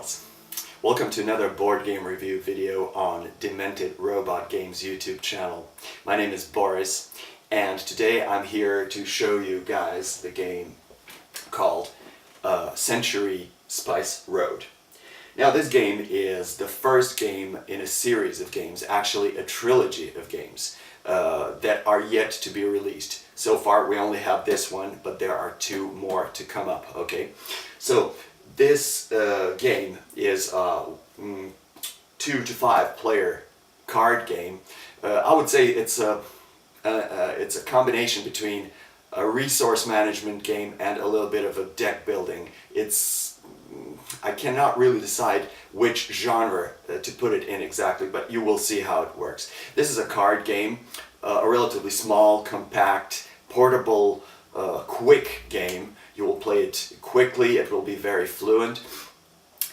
girls. Welcome to another board game review video on Demented Robot Games YouTube channel. My name is Boris, and today I'm here to show you guys the game called Century Spice Road. Now this game is the first game in a series of games, actually a trilogy of games that are yet to be released. So far we only have this one, but there are two more to come up, okay? So this game is a 2 to 5 player card game. I would say it's a combination between a resource management game and a little bit of a deck building. I cannot really decide which genre to put it in exactly, but you will see how it works. This is a card game, a relatively small, compact, portable, quick game. You will play it quickly, it will be very fluent.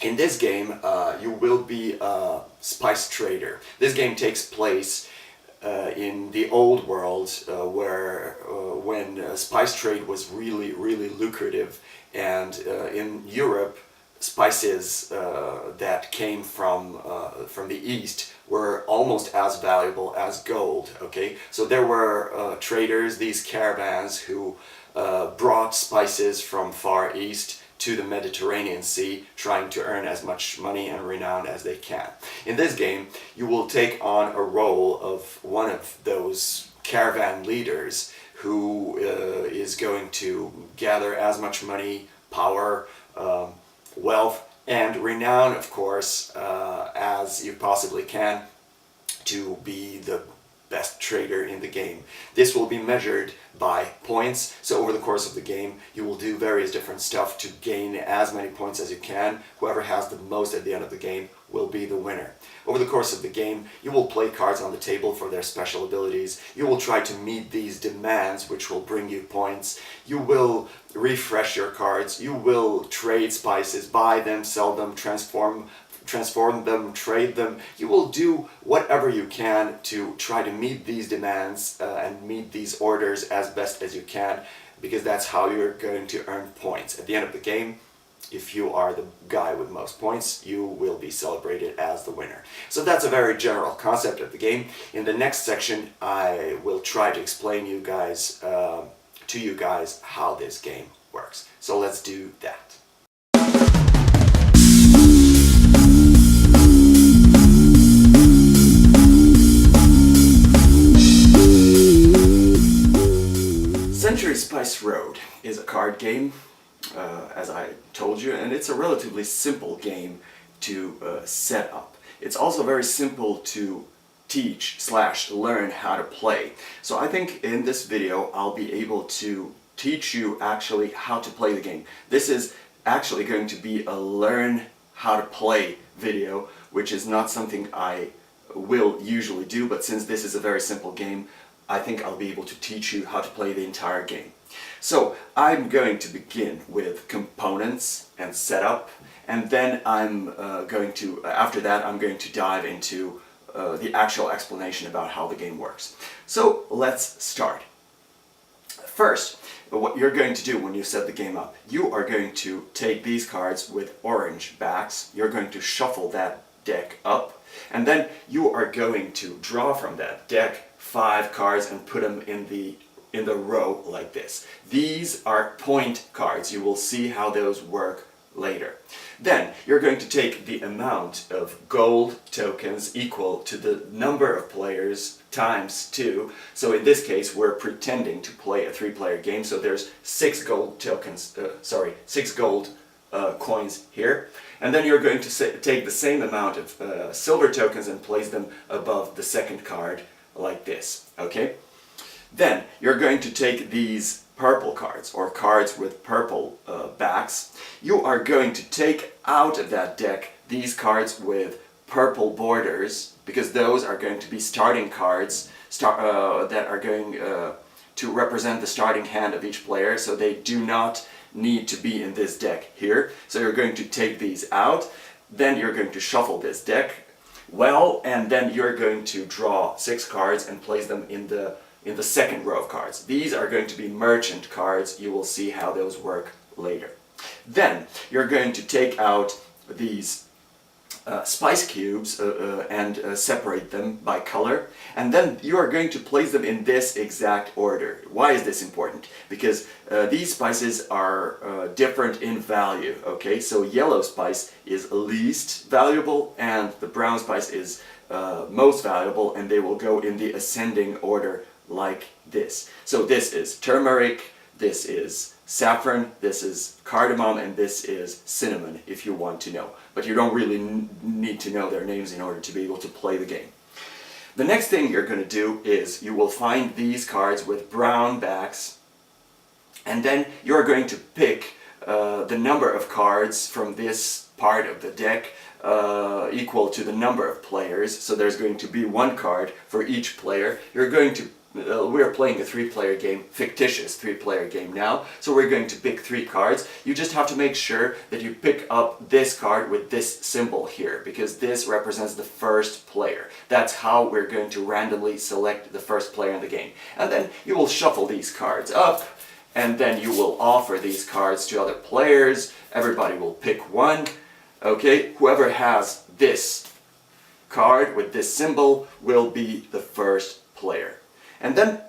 In this game, you will be a spice trader. This game takes place in the old world, when spice trade was really lucrative, and in Europe, spices that came from the East were almost as valuable as gold. Okay, so there were traders, these caravans who brought spices from Far East to the Mediterranean Sea, trying to earn as much money and renown as they can. In this game, you will take on a role of one of those caravan leaders who is going to gather as much money, power, wealth, and renown, of course, as you possibly can, to be the best trader in the game. This will be measured by points, so over the course of the game you will do various different stuff to gain as many points as you can. Whoever has the most at the end of the game will be the winner. Over the course of the game you will play cards on the table for their special abilities. You will try to meet these demands which will bring you points. You will refresh your cards, you will trade spices, buy them, sell them, transform them, trade them. You will do whatever you can to try to meet these demands and meet these orders as best as you can, because that's how you're going to earn points. At the end of the game, if you are the guy with most points, you will be celebrated as the winner. So that's a very general concept of the game. In the next section, I will try to explain to you guys how this game works. So let's do that. Century Spice Road is a card game, as I told you, and it's a relatively simple game to set up. It's also very simple to teach/learn how to play. So I think in this video I'll be able to teach you actually how to play the game. This is actually going to be a learn how to play video, which is not something I will usually do, but since this is a very simple game, I think I'll be able to teach you how to play the entire game. So I'm going to begin with components and setup, and then after that I'm going to dive into the actual explanation about how the game works. So let's start. First, what you're going to do when you set the game up, you are going to take these cards with orange backs, you're going to shuffle that deck up, and then you are going to draw from that deck 5 cards and put them in the row like this. These are point cards. You will see how those work later. Then you're going to take the amount of gold tokens equal to the number of players times 2. So in this case we're pretending to play a 3-player game, so there's 6 gold tokens, 6 gold coins here. And then you're going to take the same amount of silver tokens and place them above the second card like this, okay? Then you're going to take these purple cards, or cards with purple backs. You are going to take out of that deck these cards with purple borders, because those are going to be starting cards that are going to represent the starting hand of each player, so they do not need to be in this deck here. So you're going to take these out, then you're going to shuffle this deck well, and then you're going to draw 6 cards and place them in the second row of cards. These are going to be merchant cards. You will see how those work later. Then you're going to take out these spice cubes and separate them by color, and then you are going to place them in this exact order. Why is this important? Because these spices are different in value, okay? So yellow spice is least valuable and the brown spice is most valuable, and they will go in the ascending order like this. So this is turmeric, this is saffron, this is cardamom, and this is cinnamon, if you want to know. But you don't really need to know their names in order to be able to play the game. The next thing you're going to do is you will find these cards with brown backs, and then you're going to pick the number of cards from this part of the deck equal to the number of players. So there's going to be one card for each player. You're going to we're playing a 3-player game, fictitious 3-player game now, so we're going to pick 3 cards. You just have to make sure that you pick up this card with this symbol here, because this represents the first player. That's how we're going to randomly select the first player in the game. And then you will shuffle these cards up, and then you will offer these cards to other players. Everybody will pick one. Okay, whoever has this card with this symbol will be the first player. And then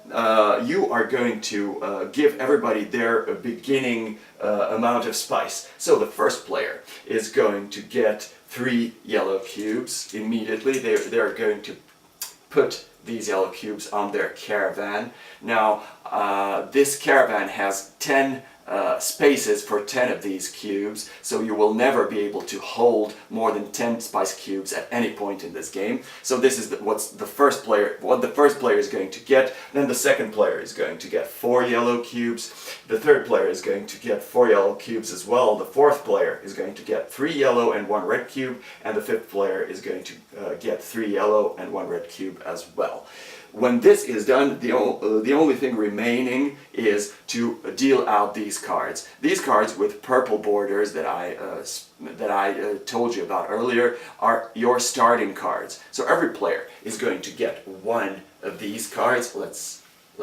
you are going to give everybody their beginning amount of spice. So the first player is going to get 3 yellow cubes immediately. They're going to put these yellow cubes on their caravan. Now this caravan has 10 spaces for 10 of these cubes, so you will never be able to hold more than 10 spice cubes at any point in this game. So this is what the first player is going to get. Then the second player is going to get 4 yellow cubes. The third player is going to get 4 yellow cubes as well. The fourth player is going to get 3 yellow and 1 red cube, and the fifth player is going to get 3 yellow and 1 red cube as well. When this is done, the only thing remaining is to deal out these cards. These cards with purple borders that I told you about earlier are your starting cards. So every player is going to get 1 of these cards. Let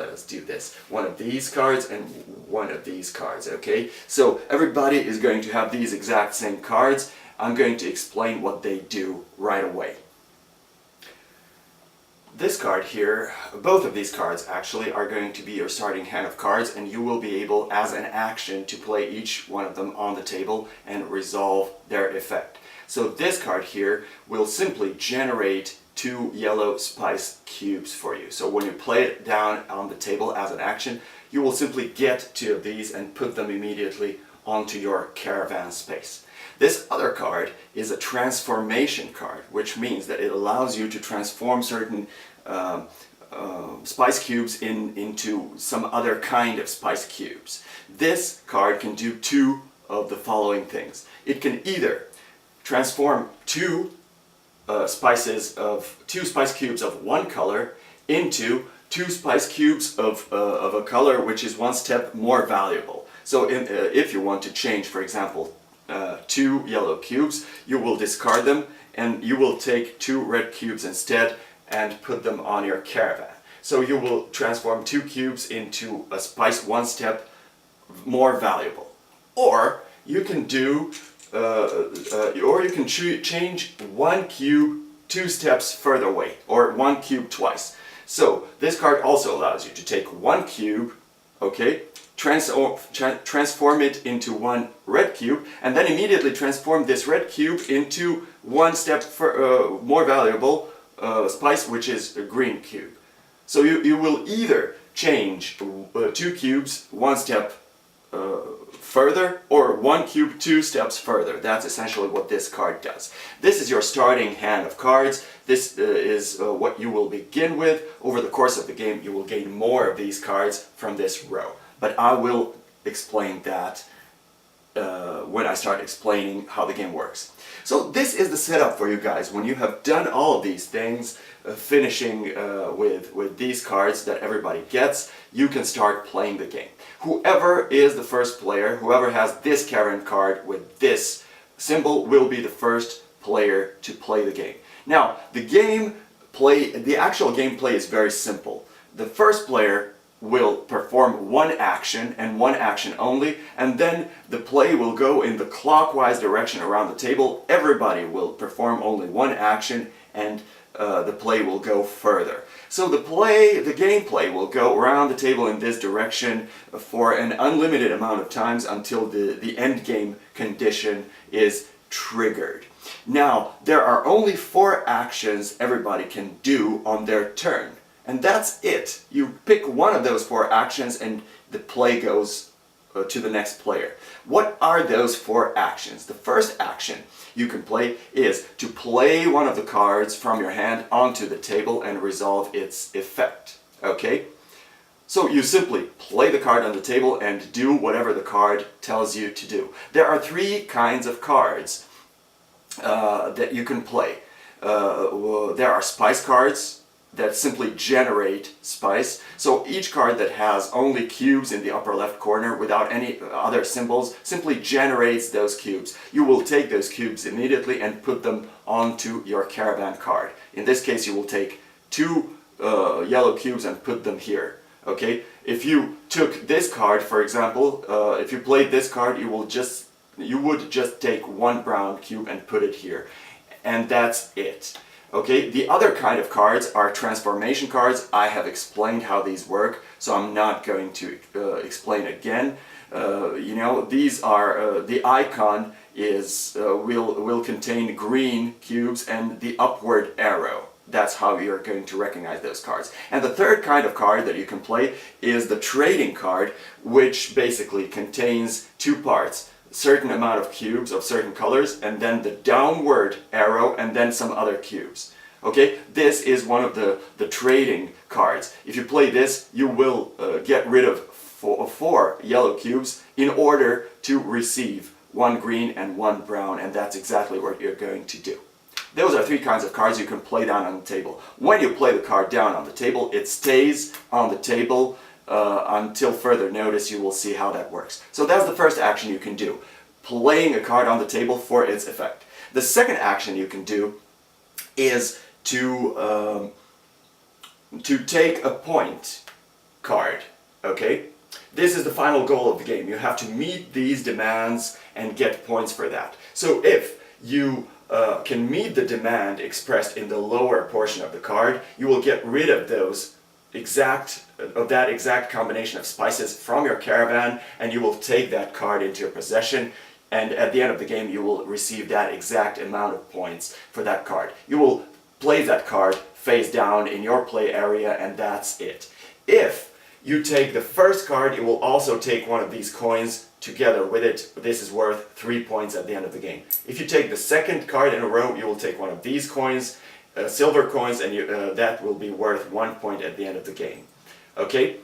us do this. 1 of these cards and 1 of these cards, okay? So everybody is going to have these exact same cards. I'm going to explain what they do right away. This card here, both of these cards actually, are going to be your starting hand of cards, and you will be able, as an action, to play each one of them on the table and resolve their effect. So this card here will simply generate 2 yellow spice cubes for you. So when you play it down on the table as an action, you will simply get 2 of these and put them immediately onto your caravan space. This other card is a transformation card, which means that it allows you to transform certain spice cubes into some other kind of spice cubes. This card can do 2 of the following things. It can either transform 2 spice cubes of one color into 2 spice cubes of a color which is 1 step more valuable. So if you want to change, for example, 2 yellow cubes, you will discard them and you will take 2 red cubes instead and put them on your caravan. So you will transform 2 cubes into a spice 1 step more valuable. Or you can do, change 1 cube 2 steps further away, or 1 cube twice. So this card also allows you to take 1 cube, okay, transform it into 1 red cube, and then immediately transform this red cube into 1 step more valuable spice, which is a green cube. So you will either change 2 cubes 1 step further, or 1 cube 2 steps further. That's essentially what this card does. This is your starting hand of cards. This is what you will begin with. Over the course of the game, you will gain more of these cards from this row. But I will explain that when I start explaining how the game works. So this is the setup for you guys. When you have done all of these things, finishing with these cards that everybody gets, you can start playing the game. Whoever is the first player, whoever has this caravan card with this symbol, will be the first player to play the game. Now, the actual gameplay is very simple. The first player will perform one action and one action only, and then the play will go in the clockwise direction around the table. Everybody will perform only one action, and the play will go further. So the gameplay will go around the table in this direction for an unlimited amount of times until the end game condition is triggered. Now, there are only 4 actions everybody can do on their turn. And that's it. You pick one of those 4 actions and the play goes to the next player. What are those 4 actions? The first action you can play is to play one of the cards from your hand onto the table and resolve its effect. Okay? So you simply play the card on the table and do whatever the card tells you to do. There are 3 kinds of cards that you can play. There are spice cards that simply generate spice. So each card that has only cubes in the upper left corner without any other symbols simply generates those cubes. You will take those cubes immediately and put them onto your caravan card. In this case, you will take 2 yellow cubes and put them here. Okay? If you took this card, for example, if you played this card, you would just take 1 brown cube and put it here. And that's it. Okay, the other kind of cards are transformation cards. I have explained how these work, so I'm not going to explain again. These are the icon will contain green cubes and the upward arrow. That's how you're going to recognize those cards. And the third kind of card that you can play is the trading card, which basically contains 2 parts. Certain amount of cubes of certain colors, and then the downward arrow, and then some other cubes. Okay, this is one of the trading cards. If you play this, you will get rid of 4 yellow cubes in order to receive 1 green and 1 brown, and that's exactly what you're going to do. Those are 3 kinds of cards you can play down on the table. When you play the card down on the table, it stays on the table until further notice. You will see how that works. So that's the first action you can do, playing a card on the table for its effect. The second action you can do is to take a point card. Okay? This is the final goal of the game. You have to meet these demands and get points for that. So if you can meet the demand expressed in the lower portion of the card, you will get rid of that exact combination of spices from your caravan, and you will take that card into your possession, and at the end of the game you will receive that exact amount of points for that card. You will place that card face down in your play area, and that's it. If you take the first card, you will also take one of these coins together with it. This is worth 3 points at the end of the game. If you take the second card in a row, you will take one of these coins, silver coins, and that will be worth 1 point at the end of the game. Okay?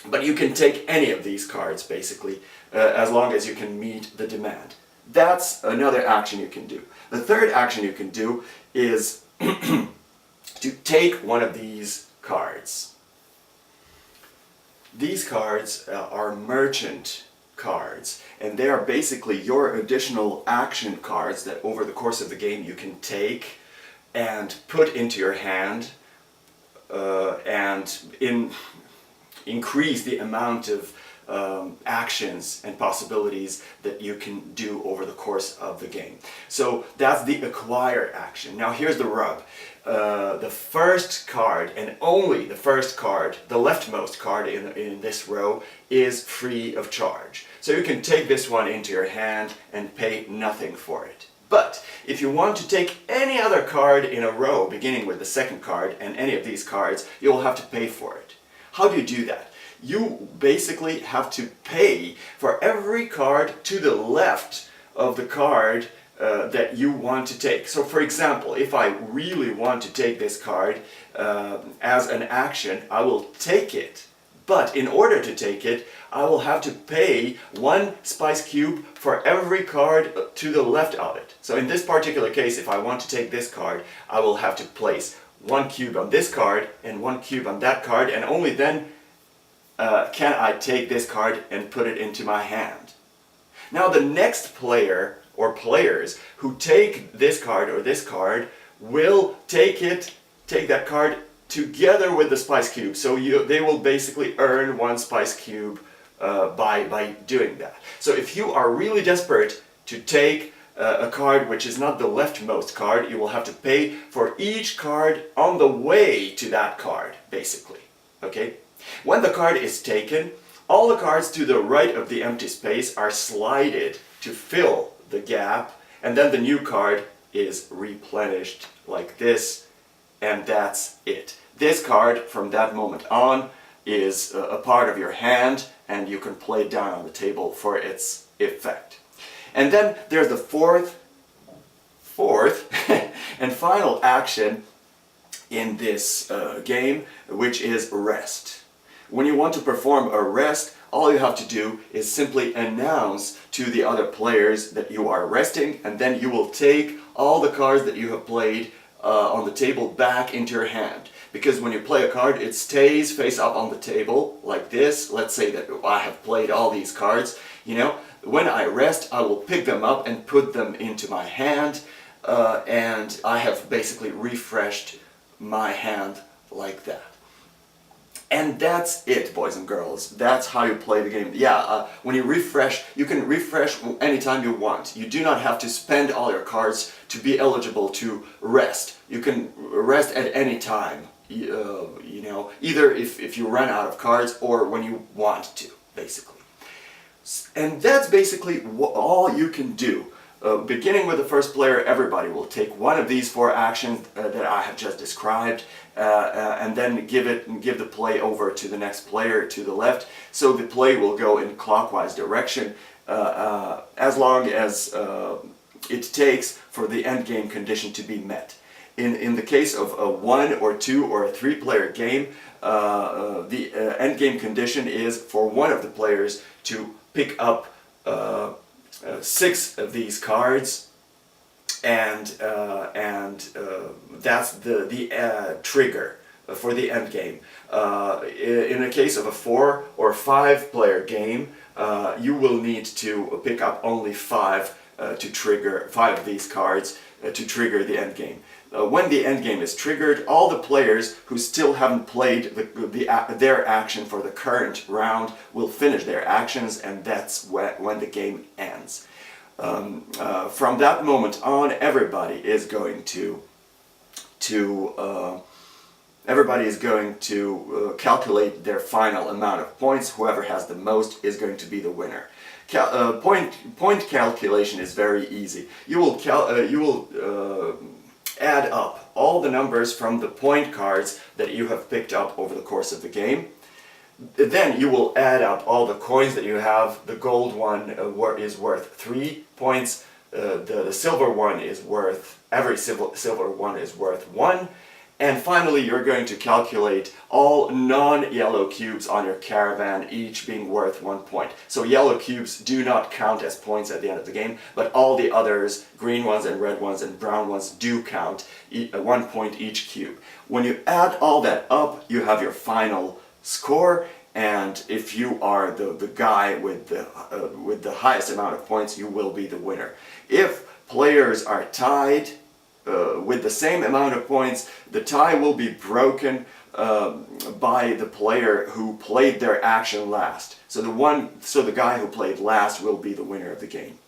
But you can take any of these cards, basically, as long as you can meet the demand. That's another action you can do. The third action you can do is to take one of these cards. These cards are merchant cards, and they are basically your additional action cards that over the course of the game you can take and put into your hand increase the amount of actions and possibilities that you can do over the course of the game. So that's the acquire action. Now here's the rub. The first card, and only the first card, the leftmost card in this row, is free of charge. So you can take this one into your hand and pay nothing for it. But if you want to take any other card in a row, beginning with the second card and any of these cards, you will have to pay for it. How do you do that? You basically have to pay for every card to the left of the card that you want to take. So for example, if I really want to take this card as an action, I will take it. But in order to take it, I will have to pay 1 spice cube for every card to the left of it. So in this particular case, if I want to take this card, I will have to place 1 cube on this card and 1 cube on that card, and only then can I take this card and put it into my hand. Now the next player or players who take this card or this card will take that card together with the spice cube. So they will basically earn 1 spice cube by doing that. So if you are really desperate to take a card which is not the leftmost card, you will have to pay for each card on the way to that card, basically. Okay? When the card is taken, all the cards to the right of the empty space are slided to fill the gap, and then the new card is replenished like this, and that's it. This card, from that moment on, is a part of your hand, and you can play it down on the table for its effect. And then there's the fourth and final action in this game, which is rest. When you want to perform a rest, all you have to do is simply announce to the other players that you are resting, and then you will take all the cards that you have played on the table back into your hand. Because when you play a card, it stays face up on the table like this. Let's say that I have played all these cards, you know. When I rest, I will pick them up and put them into my hand, and I have basically refreshed my hand like that. And that's it, boys and girls. That's how you play the game. Yeah, when you refresh, you can refresh anytime you want. You do not have to spend all your cards to be eligible to rest. You can rest at any time, you know, either if you run out of cards or when you want to, basically. And that's basically all you can do. Beginning with the first player, everybody will take one of these 4 actions that I have just described, and then give the play over to the next player to the left. So the play will go in clockwise direction as long as it takes for the endgame condition to be met. In the case of a 1 or 2 or a 3 player game, the endgame condition is for one of the players to pick up 6 of these cards, and that's the trigger for the end game. In the case of a 4 or 5 player game, you will need to pick up only 5 to trigger 5 of these cards to trigger the end game. When the end game is triggered, all the players who still haven't played their action for the current round will finish their actions, and that's when the game ends. From that moment on, everybody is going to calculate their final amount of points. Whoever has the most is going to be the winner. Point calculation is very easy. You will add up all the numbers from the point cards that you have picked up over the course of the game. Then you will add up all the coins that you have. The gold one is worth 3 points. The silver one is worth, every silver one is worth 1. And finally, you're going to calculate all non-yellow cubes on your caravan, each being worth 1 point. So yellow cubes do not count as points at the end of the game, but all the others, green ones and red ones and brown ones, do count 1 point each cube. When you add all that up, you have your final score, and if you are the guy with the highest amount of points, you will be the winner. If players are tied with the same amount of points, the tie will be broken by the player who played their action last. So the guy who played last will be the winner of the game.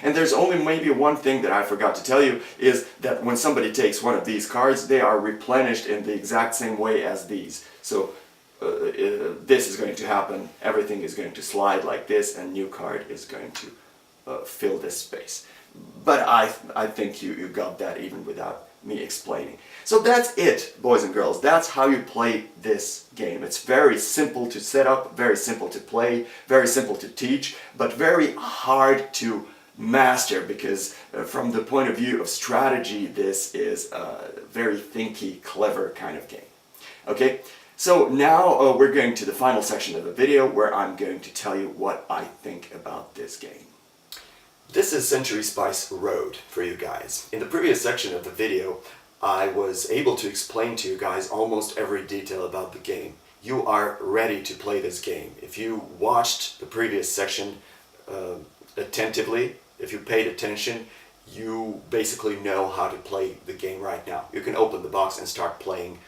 And there's only maybe one thing that I forgot to tell you, is that when somebody takes one of these cards, they are replenished in the exact same way as these. So this is going to happen, everything is going to slide like this, and new card is going to fill this space. But I think you got that even without me explaining. So that's it, boys and girls. That's how you play this game. It's very simple to set up, very simple to play, very simple to teach, but very hard to master, because from the point of view of strategy, this is a very thinky, clever kind of game. Okay, so now we're going to the final section of the video, where I'm going to tell you what I think about this game. This is Century Spice Road for you guys. In the previous section of the video, I was able to explain to you guys almost every detail about the game. You are ready to play this game. If you watched the previous section attentively, if you paid attention, you basically know how to play the game right now. You can open the box and start playing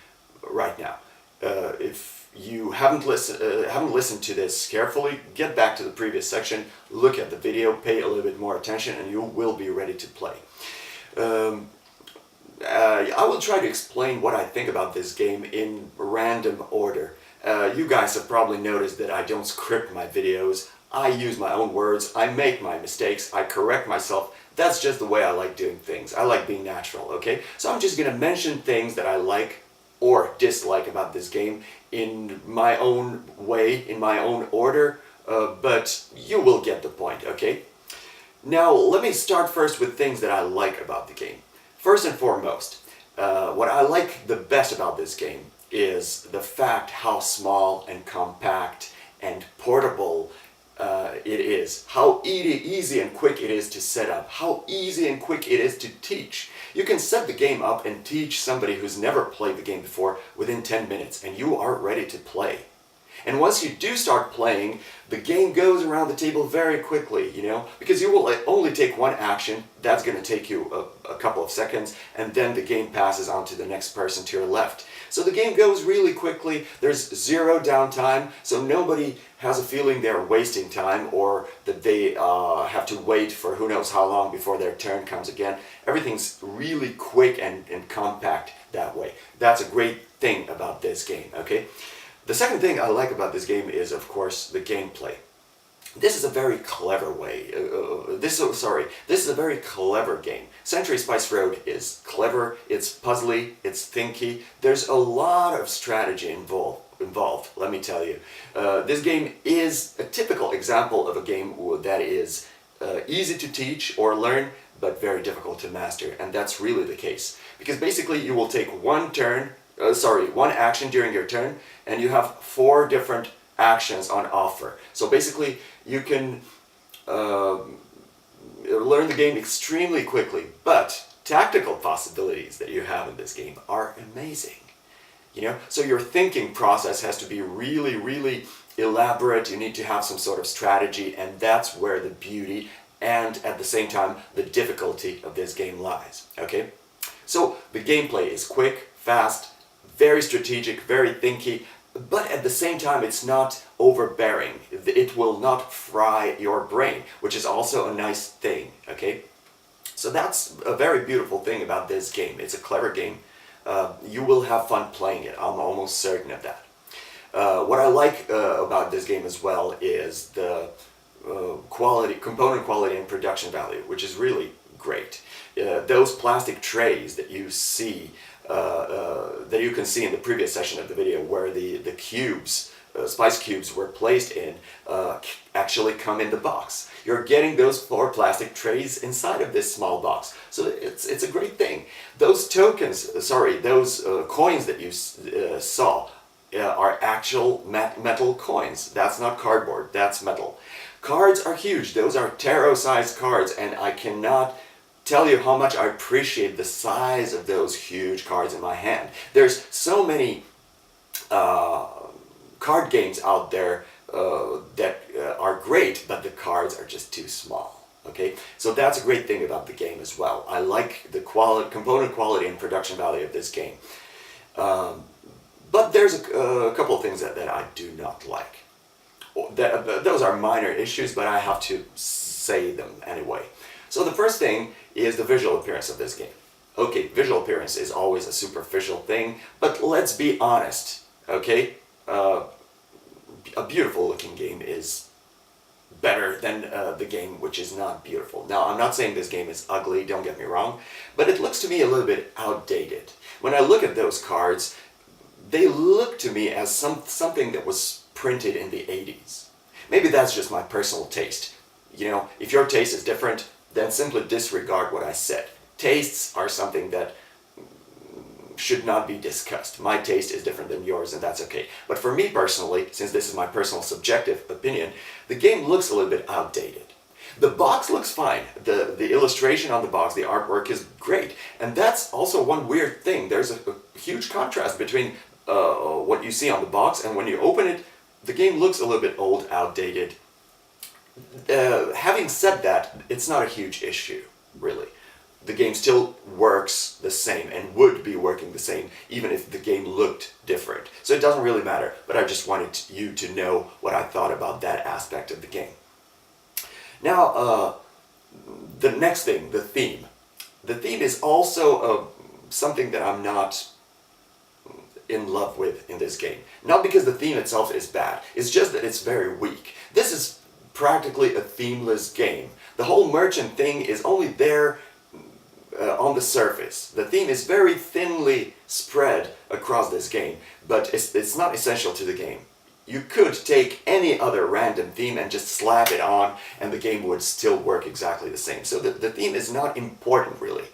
right now. If you haven't listened to this carefully, get back to the previous section, look at the video, pay a little bit more attention, and you will be ready to play. I will try to explain what I think about this game in random order. You guys have probably noticed that I don't script my videos. I use my own words, I make my mistakes, I correct myself. That's just the way I like doing things. I like being natural, okay? So I'm just gonna mention things that I like or dislike about this game in my own way, in my own order, but you will get the point, okay? Now, let me start first with things that I like about the game. First and foremost, what I like the best about this game is the fact how small and compact and portable it is. How easy and quick it is to set up. How easy and quick it is to teach. You can set the game up and teach somebody who's never played the game before within 10 minutes and you are ready to play. And once you do start playing, the game goes around the table very quickly, you know, because you will only take one action, that's going to take you a couple of seconds, and then the game passes on to the next person to your left. So the game goes really quickly, there's zero downtime, so nobody has a feeling they're wasting time or that they have to wait for who knows how long before their turn comes again. Everything's really quick and compact that way. That's a great thing about this game, okay? The second thing I like about this game is, of course, the gameplay. This is a very clever way. This is a very clever game. Century Spice Road is clever, it's puzzly, it's thinky. There's a lot of strategy involved, let me tell you. This game is a typical example of a game that is easy to teach or learn, but very difficult to master. And that's really the case. Because basically you will take one action during your turn, and you have 4 different actions on offer. So basically, you can learn the game extremely quickly, but tactical possibilities that you have in this game are amazing. You know, so your thinking process has to be really, really elaborate. You need to have some sort of strategy, and that's where the beauty and at the same time the difficulty of this game lies. Okay, so the gameplay is quick, fast, very strategic, very thinky, but at the same time it's not overbearing. It will not fry your brain, which is also a nice thing, okay? So that's a very beautiful thing about this game. It's a clever game. You will have fun playing it, I'm almost certain of that. What I like about this game as well is the component quality and production value, which is really great. Those plastic trays that you see, that you can see in the previous session of the video, where the cubes, spice cubes were placed in, actually come in the box. You're getting those 4 plastic trays inside of this small box. So it's a great thing. Those tokens, those coins that you saw are actual metal coins. That's not cardboard, that's metal. Cards are huge. Those are tarot-sized cards, and I cannot tell you how much I appreciate the size of those huge cards in my hand. There's so many card games out there that are great, but the cards are just too small. Okay, so that's a great thing about the game as well. I like the component quality and production value of this game. But there's a couple of things that I do not like. Those are minor issues, but I have to say them anyway. So the first thing is the visual appearance of this game. Okay, visual appearance is always a superficial thing, but let's be honest, okay? A beautiful looking game is better than the game which is not beautiful. Now, I'm not saying this game is ugly, don't get me wrong, but it looks to me a little bit outdated. When I look at those cards, they look to me as something that was printed in the 80s. Maybe that's just my personal taste. You know, if your taste is different, then simply disregard what I said. Tastes are something that should not be discussed. My taste is different than yours, and that's okay. But for me personally, since this is my personal subjective opinion, the game looks a little bit outdated. The box looks fine. The illustration on the box, the artwork is great. And that's also one weird thing. There's a huge contrast between what you see on the box and when you open it, the game looks a little bit old, outdated. Having said that, it's not a huge issue, really. the game still works the same and would be working the same even if the game looked different. So it doesn't really matter, but I just wanted you to know what I thought about that aspect of the game. Now, the next thing, the theme. The theme is also something that I'm not in love with in this game. Not because the theme itself is bad, it's just that it's very weak. This is practically a themeless game. The whole merchant thing is only there on the surface. The theme is very thinly spread across this game, but it's not essential to the game. You could take any other random theme and just slap it on and the game would still work exactly the same. So the theme is not important really.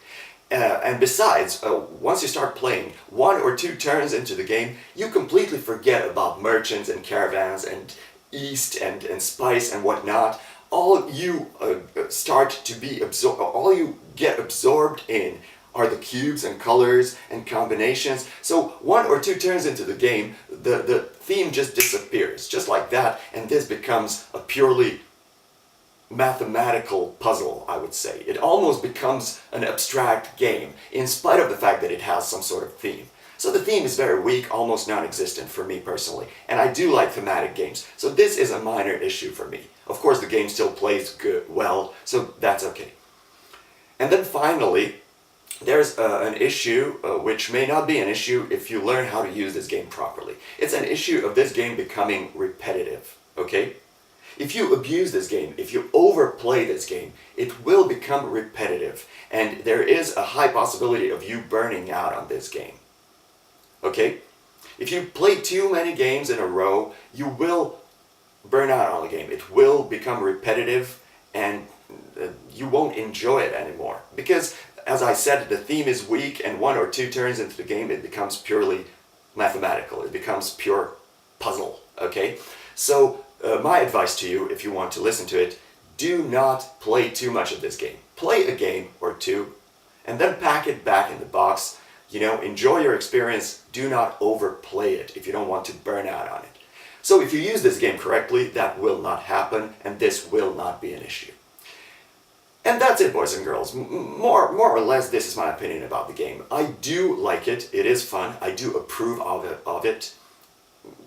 And besides, once you start playing 1 or 2 turns into the game, you completely forget about merchants and caravans and east and spice and whatnot. All you all you get absorbed in are the cubes and colors and combinations. So 1 or 2 turns into the game, the theme just disappears, just like that, and this becomes a purely mathematical puzzle, I would say. It almost becomes an abstract game, in spite of the fact that it has some sort of theme. So the theme is very weak, almost non-existent for me personally, and I do like thematic games, so this is a minor issue for me. Of course the game still plays well, so that's okay. And then finally, there's an issue which may not be an issue if you learn how to use this game properly. It's an issue of this game becoming repetitive, okay? If you abuse this game, if you overplay this game, it will become repetitive, and there is a high possibility of you burning out on this game. Okay? If you play too many games in a row, you will burn out on the game. It will become repetitive, and you won't enjoy it anymore. Because, as I said, the theme is weak, and 1 or 2 turns into the game, it becomes purely mathematical. It becomes pure puzzle, okay? So, my advice to you, if you want to listen to it, do not play too much of this game. Play a game or 2, and then pack it back in the box. You know, enjoy your experience. Do not overplay it if you don't want to burn out on it. So if you use this game correctly, that will not happen, and this will not be an issue. And that's it, boys and girls. More or less, this is my opinion about the game. I do like it. It is fun. I do approve of it.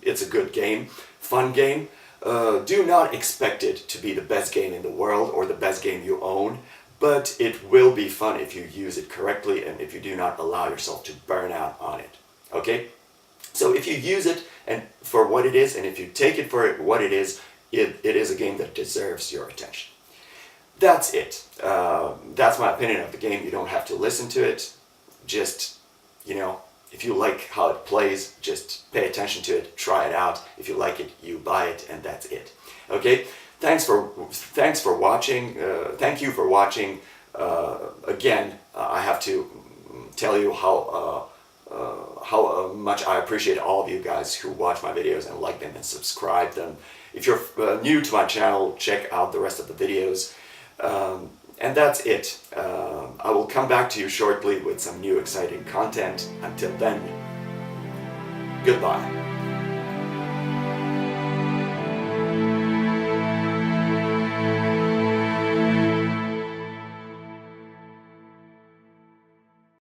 It's a good game. Fun game. Do not expect it to be the best game in the world or the best game you own, but it will be fun if you use it correctly and if you do not allow yourself to burn out on it. Okay? So if you use it and for what it is, and if you take it for what it is a game that deserves your attention. That's it. That's my opinion of the game. You don't have to listen to it. Just, you know, if you like how it plays, just pay attention to it, try it out. If you like it, you buy it, and that's it. Okay? Thanks for watching. Thank you for watching. Again, I have to tell you how much I appreciate all of you guys who watch my videos and like them and subscribe them. If you're new to my channel, check out the rest of the videos. And that's it. I will come back to you shortly with some new exciting content. Until then, goodbye.